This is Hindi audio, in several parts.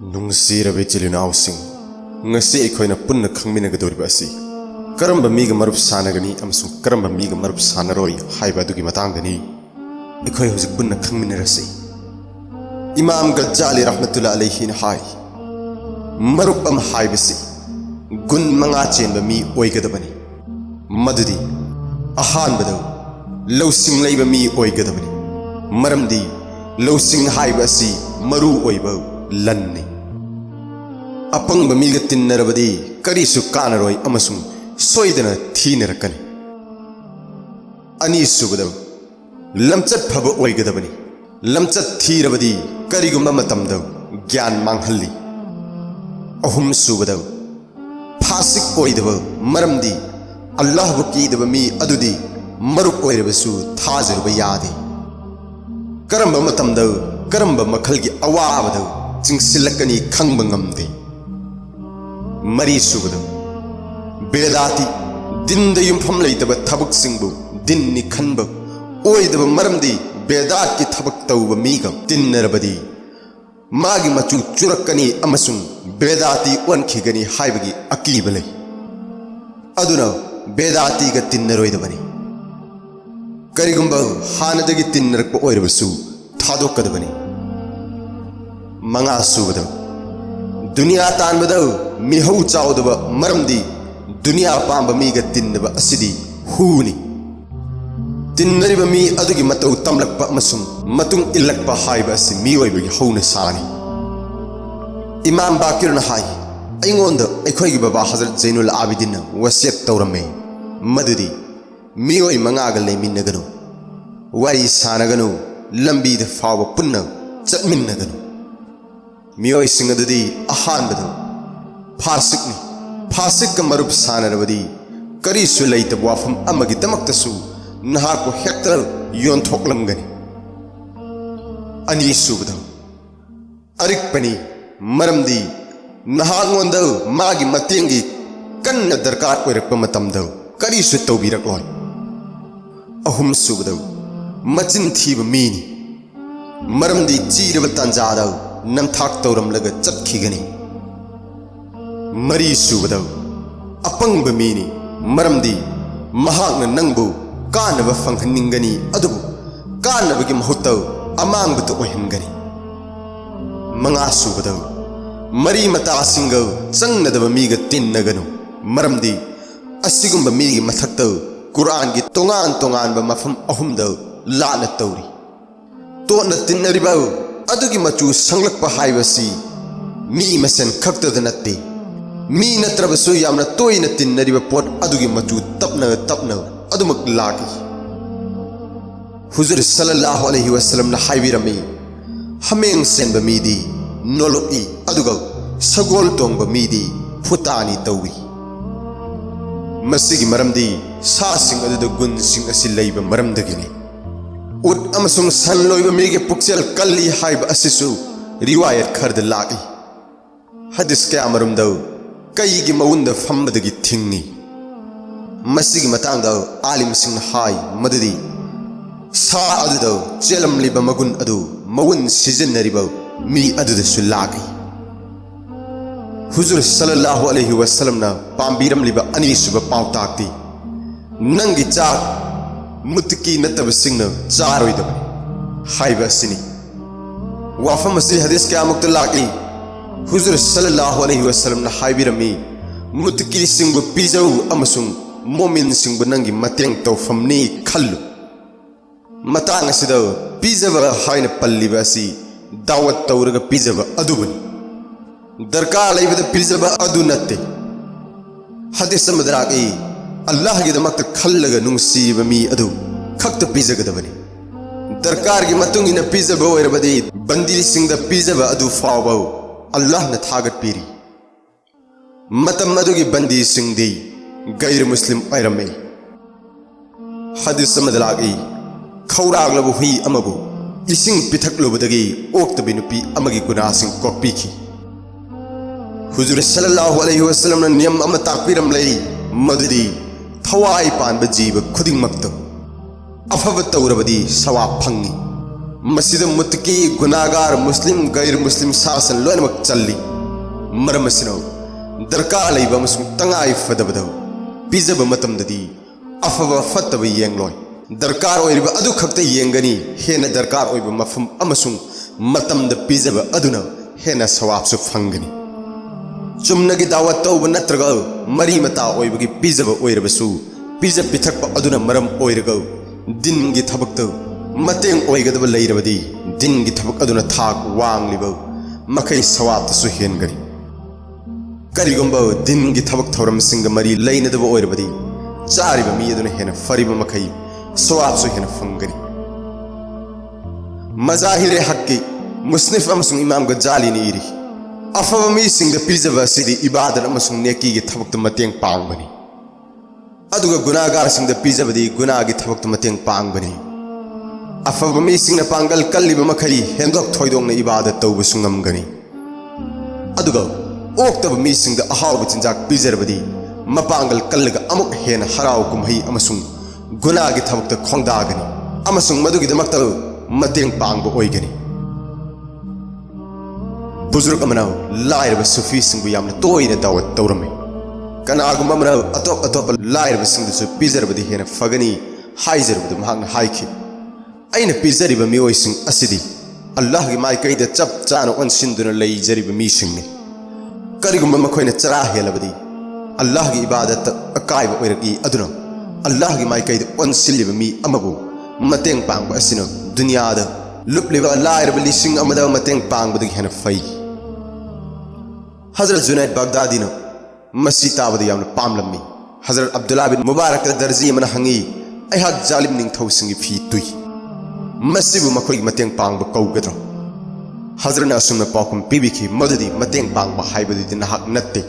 ꯅꯨꯡꯁꯤꯔꯕ ꯏꯆꯤꯜ ꯏꯅꯥꯎꯁꯤꯡ, ꯉꯁꯤ ꯑꯩꯈꯣꯏꯅ ꯄꯨꯟꯅ ꯈꯪꯃꯤꯟꯅꯒꯗꯧꯔꯤꯕ ꯑꯁꯤ ꯀꯔꯝꯕ ꯃꯤꯒ ꯃꯔꯨꯞ ꯁꯥꯟꯅꯒꯅꯤ ꯑꯃꯁꯨꯡ ꯀꯔꯝꯕ ꯃꯤꯒ ꯃꯔꯨꯞ ꯁꯥꯟꯅꯔꯣꯏ ꯍꯥꯏꯕ ꯑꯗꯨꯒꯤ ꯃꯇꯥꯡꯗꯅꯤ ꯑꯩꯈꯣꯏ ꯍꯧꯖꯤꯛ ꯄꯨꯟꯅ ꯈꯪꯃꯤꯟꯅꯔꯁꯤ꯫ ꯏꯃꯥꯝ ꯒꯖꯥꯂꯤ ꯔꯍꯃꯇꯨꯜꯂꯥꯍꯤ ꯑꯂꯩꯍꯤꯅ ꯍꯥꯏ, ꯃꯔꯨꯞ ꯑꯃ ꯍꯥꯏꯕꯁꯤ ꯒꯨꯟ 5 ꯆꯦꯟꯕ ꯃꯤ ꯑꯣꯏꯒꯗꯕꯅꯤ꯫ ꯃꯗꯨꯗꯤ ꯑꯍꯥꯟꯕꯗ ꯂꯧꯁꯤꯡ ꯂꯩꯕ ꯃꯤ ꯑꯣꯏꯒꯗꯕꯅꯤ, ꯃꯔꯝꯗꯤ ꯂꯧꯁꯤꯡ ꯍꯥꯏꯕ ꯑꯁꯤ ꯃꯔꯨ ꯑꯣꯏꯕ ꯂꯟꯅꯤ꯫ ꯑꯄꯪꯕ ꯃꯤꯒ ꯇꯤꯟꯅꯔꯕꯗꯤ ꯀꯔꯤꯁꯨ ꯀꯥꯟꯅꯔꯣꯏ ꯑꯃꯁꯨꯡ ꯁꯣꯏꯗꯅ ꯊꯤꯅꯔꯛꯀꯅꯤ꯫ ꯑꯅꯤꯁꯨꯕꯗ ꯂꯝꯆꯠ ꯐꯕ ꯑꯣꯏꯒꯗꯕꯅꯤ, ꯂꯝꯆꯠ ꯊꯤꯔꯕꯗꯤ ꯀꯔꯤꯒꯨꯝꯕ ꯃꯇꯝꯗ ꯒ꯭ꯌꯥꯟ ꯃꯥꯡꯍꯜꯂꯤ꯫ ꯑꯍꯨꯝꯁꯨꯕꯗ ꯐꯥꯁꯤꯛ ꯑꯣꯏꯗꯕ, ꯃꯔꯝꯗꯤ ꯑꯜꯂꯥꯍꯕꯨ ꯀꯤꯗꯕ ꯃꯤ ꯑꯗꯨꯗꯤ ꯃꯔꯨꯞ ꯑꯣꯏꯔꯕꯁꯨ ꯊꯥꯖꯔꯨꯕ ꯌꯥꯗꯦ꯫ ꯀꯔꯝꯕ ꯃꯇꯝꯗ ꯀꯔꯝꯕ ꯃꯈꯜꯒꯤ ꯑꯋꯥꯕꯗ ꯆꯤꯡꯁꯤꯜꯂꯛꯀꯅꯤ ꯈꯪꯕ ꯉꯝꯗꯦ꯫ ꯃꯔꯤꯁꯨꯕꯗ ꯕꯦꯗꯥꯇꯤ, ꯗꯤꯟꯗ ꯌꯨꯝꯐꯝ ꯂꯩꯇꯕ ꯊꯕꯛꯁꯤꯡꯕꯨ ꯗꯤꯟꯅꯤ ꯈꯟꯕ ꯑꯣꯏꯗꯕ, ꯃꯔꯝꯗꯤ ꯕꯦꯗꯥꯠꯀꯤ ꯊꯕꯛ ꯇꯧꯕ ꯃꯤꯒ ꯇꯤꯟꯅꯔꯕꯗꯤ ꯃꯥꯒꯤ ꯃꯆꯨ ꯆꯨꯔꯛꯀꯅꯤ ꯑꯃꯁꯨꯡ ꯕꯦꯗꯥꯇꯤ ꯑꯣꯟꯈꯤꯒꯅꯤ ꯍꯥꯏꯕꯒꯤ ꯑꯀꯤꯕ ꯂꯩ꯫ ꯑꯗꯨꯅ ꯕꯦꯗꯥꯇꯤꯒ ꯇꯤꯟꯅꯔꯣꯏꯗꯕꯅꯤ꯫ ꯀꯔꯤꯒꯨꯝꯕ ꯍꯥꯟꯅꯗꯒꯤ ꯇꯤꯟꯅꯔꯛꯄ ꯑꯣꯏꯔꯕꯁꯨ ꯊꯥꯗꯣꯛꯀꯗꯕꯅꯤ꯫ ꯃꯉꯥꯁꯨꯕꯗ ꯗꯨꯅꯤꯌꯥ ꯇꯥꯟꯕꯗ ꯃꯤꯍꯧ ꯆꯥꯎꯗꯕ, ꯃꯔꯝꯗꯤ ꯗꯨꯅꯤꯌా ꯄꯥꯝꯕ ꯃꯤꯒ ꯇꯤꯟꯅꯕ ꯑꯁꯤꯗꯤ ꯍꯨꯅꯤ꯫ ꯇꯤꯟꯅꯔꯤꯕ ꯃꯤ ꯑꯗꯨꯒꯤ ꯃꯇꯧ ꯇꯝꯂꯛꯄ ꯑꯃꯁꯨꯡ ꯃꯇꯨꯡ ꯏꯜꯂꯛꯄ ꯍꯥꯏꯕ ꯑꯁꯤ ꯃꯤꯑꯣꯏꯕꯒꯤ ꯍꯧꯅꯁꯥꯅꯤ꯫ ꯏꯃꯥꯝ ꯕꯥꯀꯤꯔꯅ ꯍꯥꯏ, ꯑꯩꯉꯣꯟꯗ ꯑꯩꯈꯣꯏꯒꯤ ꯕꯕꯥ ꯍꯖꯔꯠ ꯖꯩꯅꯨꯜ ꯑꯥꯕꯤꯗꯤꯟꯅ ꯋꯁꯤꯌꯠ ꯇꯧꯔꯝꯃꯦ, ꯃꯗꯨꯗꯤ ꯃꯤꯑꯣꯏ 5ꯒ ꯂꯩꯃꯤꯟꯅꯒꯅꯨ, ꯋꯥꯔꯤ ꯁꯥꯟꯅꯒꯅꯨ, ꯂꯝꯕꯤꯗ ꯐꯥꯎꯕ ꯄꯨꯟꯅ ꯆꯠꯃꯤꯟꯅꯒꯅꯨ꯫ ꯃꯤꯑꯣꯏꯁꯤꯡ ꯑꯗꯨꯗꯤ ꯑꯍꯥꯟꯕꯗ ꯐꯥꯁꯤꯛꯅꯤ꯫ ꯐꯥꯁꯤꯛꯀ ꯃꯔꯨꯞ ꯁꯥꯟꯅꯔꯕꯗꯤ ꯀꯔꯤꯁꯨ ꯂꯩꯇꯕ ꯋꯥꯐꯝ ꯑꯃꯒꯤꯗꯃꯛꯇꯁꯨ ꯅꯍꯥꯛꯄꯨ ꯍꯦꯛꯇ ꯌꯣꯟꯊꯣꯛꯂꯝꯒꯅꯤ꯫ ꯑꯅꯤꯁꯨꯕꯗ ꯑꯔꯤꯛꯄꯅꯤ, ꯃꯔꯝꯗꯤ ꯅꯍꯥꯛꯉꯣꯟꯗ ꯃꯥꯒꯤ ꯃꯇꯦꯡꯒꯤ ꯀꯟꯅ ꯗꯔꯀꯥꯔ ꯑꯣꯏꯔꯛꯄ ꯃꯇꯝꯗ ꯀꯔꯤꯁꯨ ꯇꯧꯕꯤꯔꯛꯂꯣꯏ꯫ ꯑꯍꯨꯝꯁꯨꯕꯗ ꯃꯆꯤꯟ ꯊꯤꯕ ꯃꯤꯅꯤ, ꯃꯔꯝꯗꯤ ꯆꯤꯔꯕ ꯇꯥꯟꯖꯥꯗ ꯅꯝꯊꯥꯛ ꯇꯧꯔꯝꯂꯒ ꯆꯠꯈꯤꯒꯅꯤ꯫ ꯃꯔꯤꯁꯨꯕꯗ ꯑꯄꯪꯕ ꯃꯤꯅꯤ, ꯃꯔꯝꯗꯤ ꯃꯍꯥꯛꯅ ꯅꯪꯕꯨ ꯀꯥꯟꯅꯕ ꯐꯪꯍꯟꯅꯤꯡꯒꯅꯤ, ꯑꯗꯨꯕꯨ ꯀꯥꯟꯅꯕꯒꯤ ꯃꯍꯨꯠꯇ ꯑꯃꯥꯡꯕꯇ ꯑꯣꯏꯍꯟꯒꯅꯤ꯫ ꯃꯉꯥꯁꯨꯕꯗ ꯃꯔꯤ ꯃꯇꯥꯁꯤꯡꯒ ꯆꯪꯅꯗꯕ ꯃꯤꯒ ꯇꯤꯟꯅꯒꯅꯨ, ꯃꯔꯝꯗꯤ ꯑꯁꯤꯒꯨꯝꯕ ꯃꯤꯒꯤ ꯃꯊꯛꯇ ꯀꯨꯔꯥꯟꯒꯤ ꯇꯣꯉꯥꯟ ꯇꯣꯉꯥꯟꯕ ꯃꯐꯝ 3ꯗ ꯂꯥꯟꯅ ꯇꯧꯔꯤ꯫ ꯇꯣꯠꯅ ꯇꯤꯟꯅꯔꯤꯕ ꯑꯗꯨꯒꯤ ꯃꯆꯨ ꯁꯪꯂꯛꯄ ꯍꯥꯏꯕꯁꯤ ꯃꯤ ꯃꯁꯦꯟ ꯈꯛꯇꯗ ꯅꯠꯇꯦ, ꯃꯤ ꯅꯠꯇ꯭ꯔꯕꯁꯨ ꯌꯥꯝꯅ ꯇꯣꯏꯅ ꯇꯤꯟꯅꯔꯤꯕ ꯄꯣꯠ ꯑꯗꯨꯒꯤ ꯃꯆꯨ ꯇꯞꯅ ꯇꯞꯅ ꯑꯗꯨꯃꯛ ꯂꯥꯛꯏ꯫ ꯍꯨꯖꯨꯔ ꯁꯜꯂꯜꯂꯥꯍꯨ ꯑꯂꯩꯍꯤ ꯋꯁꯜꯂꯝꯅ ꯍꯥꯏꯕꯤꯔꯝꯃꯤ, ꯍꯥꯃꯦꯡ ꯆꯦꯟꯕ ꯃꯤꯗꯤ ꯅꯣꯂꯨꯛꯏ, ꯑꯗꯨꯒ ꯁꯒꯣꯜ ꯇꯣꯡꯕ ꯃꯤꯗꯤ ꯐꯨꯇꯥꯅꯤ ꯇꯧꯏ꯫ ꯃꯁꯤꯒꯤ ꯃꯔꯝꯗꯤ ꯁꯥꯁꯤꯡ ꯑꯗꯨꯗ ꯒꯨꯟꯁꯤꯡ ꯑꯁꯤ ꯂꯩꯕ ꯃꯔꯝꯗꯒꯤꯅꯤ꯫ ꯎꯠ ꯑꯃꯁꯨꯡ ꯁꯟ ꯂꯣꯏꯕ ꯃꯤꯒꯤ ꯄꯨꯛꯆꯦꯜ ꯀꯜꯂꯤ ꯍꯥꯏꯕ ꯑꯁꯤꯁꯨ ꯔꯤꯋꯥꯌꯠ ꯈꯔꯗ ꯂꯥꯛꯏ꯫ ꯍꯗꯤꯁ ꯀꯌꯥꯃꯔꯨꯝꯗ ꯀꯩꯒꯤ ꯃꯎꯟꯗ ꯐꯝꯕꯗꯒꯤ ꯊꯤꯡꯏ꯫ ꯃꯁꯤꯒꯤ ꯃꯇꯥꯡꯗ ꯑꯥꯂꯤꯝꯁꯤꯡꯅ ꯍꯥꯏ ꯃꯗꯨꯗꯤ ꯁꯥ ꯑꯗꯨꯗ ꯆꯦꯜꯂꯝꯂꯤꯕ ꯃꯒꯨꯟ ꯑꯗꯨ ꯃꯎꯟ ꯁꯤꯖꯤꯟꯅꯔꯤꯕ ꯃꯤ ꯑꯗꯨꯗꯁꯨ ꯂꯥꯛꯏ꯫ ꯍꯨꯖꯨꯔ ꯁꯜꯂꯜꯂꯥꯍꯨ ꯑꯂꯩꯍꯤ ꯋꯁꯜꯂꯝꯅ ꯄꯥꯝꯕꯤꯔꯝꯂꯤꯕ ꯑꯅꯤꯁꯨꯕ ꯄꯥꯎꯇꯥꯛꯇꯤ ꯅꯪꯒꯤ ꯆꯥꯛ ꯃꯨꯠꯇꯀꯤ ꯅꯠꯇꯕꯁꯤꯡꯅ ꯆꯥꯔꯣꯏꯗꯕꯅꯤ ꯍꯥꯏꯕ ꯑꯁꯤꯅꯤ꯫ ꯋꯥꯐꯝ ꯑꯁꯤ ꯍꯗꯤꯁ ꯀꯌꯥꯃꯨꯛꯇ ꯂꯥꯛꯏ꯫ ꯍꯨꯖꯨꯔ ꯁꯜꯂꯜꯂꯥꯍꯨ ꯑꯂꯩꯍꯤ ꯋꯁꯜꯂꯝꯅ ꯍꯥꯏꯕꯤꯔꯝꯃꯤ, ꯃꯨꯠꯇꯀꯤꯁꯤꯡꯕꯨ ꯄꯤꯖꯧ ꯑꯃꯁꯨꯡ ꯃꯣꯃꯤꯟꯁꯤꯡꯕꯨ ꯅꯪꯒꯤ ꯃꯇꯦꯡ ꯇꯧꯐꯝꯅꯤ ꯈꯜꯂꯨ꯫ ꯃꯇꯥꯡ ꯑꯁꯤꯗ ꯄꯤꯖꯕ ꯍꯥꯏꯅ ꯄꯜꯂꯤꯕ ꯑꯁꯤ ꯗꯥꯋꯠ ꯇꯧꯔꯒ ꯄꯤꯖꯕ ꯑꯗꯨꯕꯨꯅꯤ, ꯗꯔꯀꯥꯔ ꯂꯩꯕꯗ ꯄꯤꯖꯕ ꯑꯗꯨ ꯅꯠꯇꯦ꯫ ꯍꯗꯤꯁ ꯑꯃꯗ ꯂꯥꯛꯏ, ꯑꯜꯂꯥꯍꯒꯤꯗꯃꯛꯇ ꯈꯜꯂꯒ ꯅꯨꯡꯁꯤꯕ ꯃꯤ ꯑꯗꯨ ꯈꯛꯇ ꯄꯤꯖꯒꯗꯕꯅꯤ꯫ ꯗꯔꯀꯥꯔꯒꯤ ꯃꯇꯨꯡ ꯏꯟꯅ ꯄꯤꯖꯕ ꯑꯣꯏꯔꯕꯗꯤ ꯕꯟꯗꯤꯁꯤꯡꯗ ꯄꯤꯖꯕ ꯑꯗꯨ ꯐꯥꯎꯕ ꯑꯜꯂꯥꯍꯅ ꯊꯥꯒꯠꯄꯤꯔꯤ꯫ ꯃꯇꯝ ꯑꯗꯨꯒꯤ ꯕꯟꯗꯤꯁꯤꯡꯗꯤ ꯒꯩꯔ ꯃꯨꯁꯂꯤꯝ ꯑꯣꯏꯔꯝꯃꯤ꯫ ꯍꯗꯤꯁ ꯑꯃꯗ ꯂꯥꯛꯏ, ꯈꯧꯔꯥꯡꯂꯕ ꯍꯨꯏ ꯑꯃꯕꯨ ꯏꯁꯤꯡ ꯄꯤꯊꯛꯂꯨꯕꯗꯒꯤ ꯑꯣꯛꯇꯕꯤ ꯅꯨꯄꯤ ꯑꯃꯒꯤ ꯒꯨꯅꯥꯍꯁꯤꯡ ꯀꯣꯛꯄꯤꯈꯤ꯫ ꯍꯨꯖꯨꯔ ꯁꯜꯂꯜꯂꯥꯍꯨ ꯑꯂꯩꯍꯤ ꯋꯁꯜꯂꯝꯅ ꯅꯤꯌꯝ ꯑꯃ ꯇꯥꯛꯄꯤꯔꯝꯂꯦ, ꯃꯗꯨꯗꯤ ꯊꯋꯥꯏ ꯄꯥꯟꯕ ꯖꯤꯕ ꯈꯨꯗꯤꯡꯃꯛꯇ ꯑꯐꯕ ꯇꯧꯔꯕꯗꯤ ꯁꯋꯥꯕ ꯐꯪꯏ, मसीद मुत्तकी गुनाहगार मुस्लिम गैर मुस्लिम शासन लोनमक चल्ली मरम असिनो दरकार लैबा अमसुंग तंगाई फदबदो पिजब मतमददी अफबा फत्तब येंगलोय दरकार ओइरिबा अदु खक्ता येंगनी हेना दरकार ओइबा मफम अमसुंग मतमद पिजब अदुना हेना सवाबसु फंगनी चुमनगी दावत तौब नत्रगा मरी मता ओइबगी पिजब ओइरबसु पिजब पिथक अदुना मरम ओइरगा दिनगी थबक्तो मतेंग ओइगदब लैरबदी दिनगी थबक अदुना थाक वांगलिबो मखै सवाबतसु हेनगनी करिगुंबा दिनगी थबक थौरम सिंग मरी लैनदब ओइरबदी चारिबा मी अदुना हेना फरिबा मखै सवाबसु हेना फंगनी मजाहिरे हक्की मुस्निफ अमसुंग इमाम गजाली ने इरी अफबा मी सिंग पिजब असिदी इबादत अमसुंग नेकी गी थबक मतेंग पांगबनी अदुगा गुनाहगार सिंग पिजबदी गुनाहगी थबक मतेंग पांगबनी अफबा मी सिंग पांगल कल्लिबा मखै हेंदोक थोइदोंग इबादत तौबसु ngамगनी अदुगा ओक्तब मी सिंग अहाव चिंजाक पिजरबदी मपांगल कल्लगा अमुक हेन हराव कुमही अमसुंग गुनाहगी थबक खोंगदागनी अमसुंग मदुगी दमक्ता मतेंग पांगबो ओइगनी बुजुर्ग अमना लाइरब सूफी सिंगबु यामना तोइना दावत तौरमे कनागुम अमना अतोप अतोप लाइरब सिंगदसु पिजरबदी हेना फगनी हाइजरबदु महागना हाइखि अइना पिजरिब मिओइ सिंग असिदी अल्लाह की माइकैदा चप चाना ओनसिंदुना लैजरिब मी सिंगने करिगुम मखोइना चरा हेलबदी अल्लाह की इबादत अकाइब ओइरगी अदुना अल्लाह की माइकैदा ओनसिलिब मी अमबु मतेंग पांगबा असिना दुनियादा लुपलिबा लाइरब लिसिंग अमदा मतेंग पांगबदी हेना फै हजरत जुनैद बगदादी ने मसी ताबदी यामना पामलम्मी हजरत अब्दुल्ला बिन मुबारक दर्जी मन हंगी अहाक जालिम निंगथौ सिंगी फी तुई मसीबु मखोई मतेंग पांगब कौगद्रो हजरत असुमना पाकुम पीबिखि मददी मतेंग पांगब हाइबदी नहाक नत्ते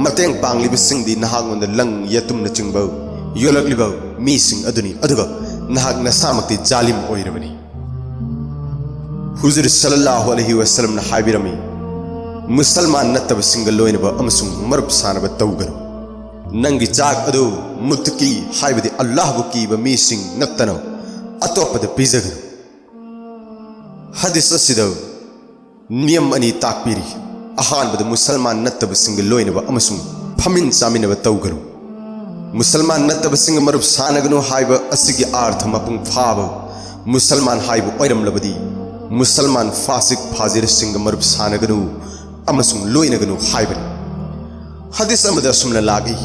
मतेंग पांगलिब सिंगदी नहागोंद लंग यतुम न चिंगब योलकलिब मी सिंग अदुनी अदुगा नहाक नसामक्ति जालिम ओइरबनी हुजूर सल्लल्लाहु अलैहि वसल्लम न हाइबिरमी मुसलमान नत्तब सिंग लोइनब अमसुंग मरुप सानब तौगनो नंगी चाक अदु मुत्तकी हाइबदी अल्लाह बु कीब मी सिंग नत्तनो अतोपद पिजगनो हदीस असिद नियम अनि ताकपिरी अहानबद मुसलमान नत्तब सिंग लोइनब अमसुंग फमिन चामिनब तौगनो मुसलमान नत्तब सिंग मरुप सानगनो हाइब असिगी अर्थ मपुंग फाब मुसलमान हाइब ओइरमलबदी मुसलमान फासिक फाजिर सिंग मरुप सानगनो अमसुंग लोइनगनो हाइबनी हदीस अमदा सुमना लागी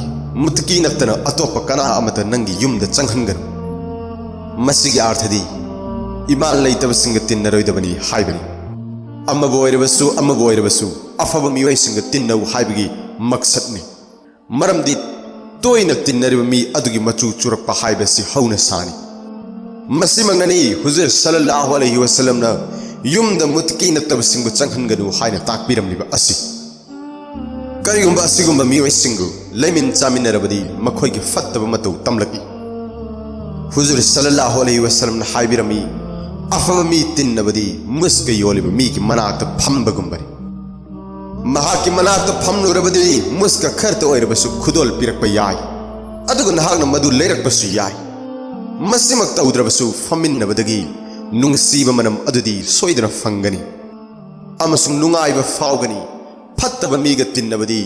मुत्तकी नत्तना अतोप कना अमत नंगी युमद चंगहनगनो मसिगी अर्थदी इमान लैतब सिंग तिन्नरोइदबनी हाइबनी अमबो ओइरबसु अफब मियोइ सिंग तिन्नौ हाइबगी मकसदनी मरमदी तोइना तिन्नरिब मी अदुगी मचु चुरप्पा हाइबसी हौना सानी मसिमंगनी हुजूर सल्लल्लाहु अलैहि वसल्लम ना युमद मुत्तकी नत्तब सिंगु चंगहनगनु हाइना ताकपिरमलिबा असि करिगुंबा असिगुंबा मियोइ सिंगु लैमिन चामिनरबदी मखोइगी फत्तब मतौ तमलकी हुजूर सल्लल्लाहु अलैहि वसल्लम ना हाइबिरमी अफब मी तिन्नबदी मुस्क योलिब मीगी मनाक्त फंबगुंबरी महाकी मनाक्त फंनुरबदी मुस्क खर्त ओइरबसु खुदोल पिरकपा याय अदुगा नहागना मदु लेरकबसु याय मसिमक तौद्रबसु फमिन्नबदगी नुंगसीब मनम अदुदी सोइदना फंगनी अमसुंग नुंगाइब फावगनी फत्तब मीगा तिन्नबदी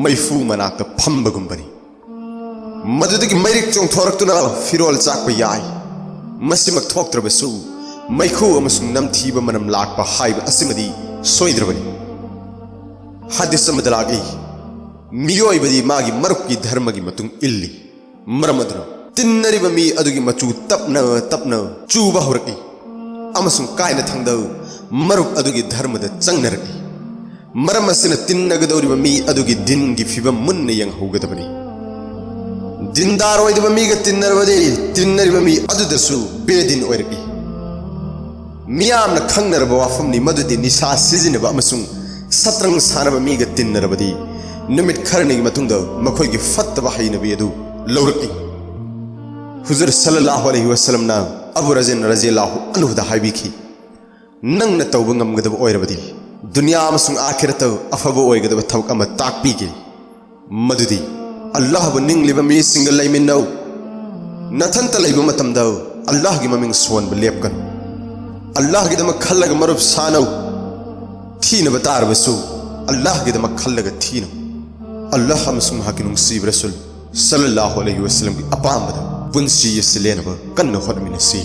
मैफू मनाक्त फंबगुंबनी मदुदगी मैरिक चोंथोरक्तुना फिरोल चाकपा याय मसिमक थोक्त्रबसु मैखू अमसुंग नमथीब मनम लाकपा हाइब असिमदी सोइद्रबनी हदीस अमदलागी मियोइबदी मागी मरुक्की धर्मगी मतुंग इल्ली मरमदनो तिन्नरिब मी अदुगी मचु तपना चूबा होरकी अमसुंग कायना थंगदौ मरुक अदुगी धर्मद चंगनरकी मरम असिना तिन्नगदौरिब मी अदुगी दिनगी फिबम मुन्न यंगहौगदबनी दिनदार ओइदब मीगा तिन्नरिब मी अदुदसु बेदिन ओइरकी मियामना खंगनरब वाफमनी मदुदी निशा सिजिनब अमसुंग सत्रंग सानब मीगा तिन्नरबदी नुमित खरनिगी मतुंगदा मखोइगी फत्तब हाइनबी अदु लौरकी हुजूर सल्लल्लाहु अलैहि वसल्लम ना अबू रज़िन रज़ियल्लाहु अन्हु दा हाइबिखि नंगना तौब ngamgadab ओइरबदी दुनिया अमसुंग आखिरत अफब ओइगदब थबक अम ताकपीगे मदुदी अल्लाह बु निंगलिब मी सिंग लैमिनौ नथंत लैब मतमदा अल्लाह गी ममिंग सोन ब लेपकन अल्लाह की दमक खल्लग मरुब सानौ थीन बतार बसु अल्लाह की दमक खल्लग थीन अल्लाह अमसुंग हाकि नुंगसीब रसूल सल्लल्लाहु अलैहि वसल्लम की अपाम बदा पुंसी यसिलेन ब कन्न होदमिनसी